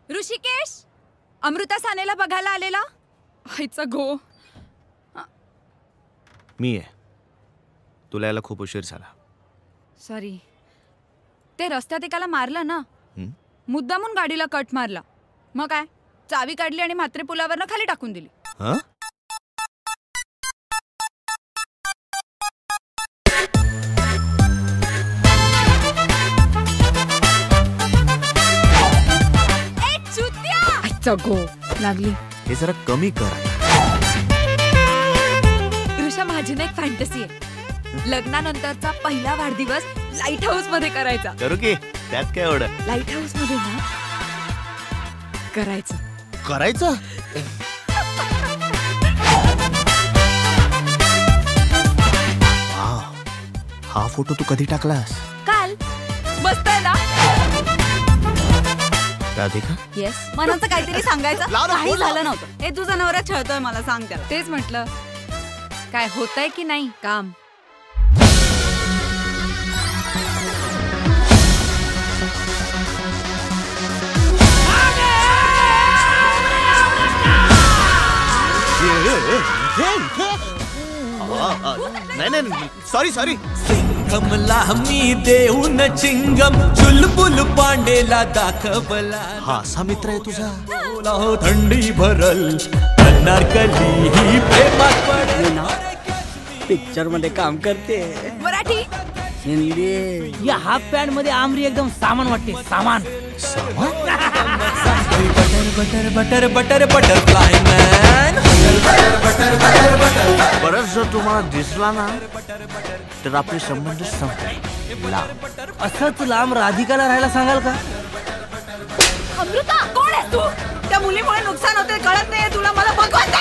ऋषिकेश, अमृता सानेला बघायला आलेला? हायचा गो. मी आहे. तुला यायला खूप उशीर झाला. सॉरी. ते रस्त्यात एकाला मारलं ना, मुद्दामून गाडीला कट मारला. मग काय, चावी काढली आणि म्हात्रे पुलावरनं खाली टाकून दिली. गो लागली. हे जरा कमी कर. ऋषा, माझी ना एक फॅन्टसी आहे. लग्नानंतरचा पहिला वाढदिवस लाईट हाऊस मध्ये करायचा. करू की, त्यात काय एवढं? लाईट हाऊस मध्ये ना करायचं. हा फोटो तू कधी टाकलास? काल. मस्त आहे ना? राधिका, येस. मनाचं काहीतरी सांगायचं. काही झालं नव्हतं. हे तुझा नवरा छळतोय मला, सांग त्याला. तेच म्हटलं, काय होतंय की नाही काम? नाही, सॉरी. सिंघमला मी देऊन चिंगम, चुलबुल पांडेला दाखवला. हा असा मित्र आहे तुझा? हो, थंडी भरल अनारकली ही प्रेमात पडेल. पिक्चर मध्ये काम करते. मराठी, हिंदी. या हाफ पॅन्ट मध्ये आमरी एकदम सामान वाटते. सामान. Butter butter butter butterfly man. बरंच जर तुम्हाला दिसला ना तर आपले संबंध संपले. असंच लांब राधिकाला राहायला सांगाल का? अमृता, कोण आहे तू? त्या मुलीमुळे नुकसान होते कळत नाही तुला? मला भगवान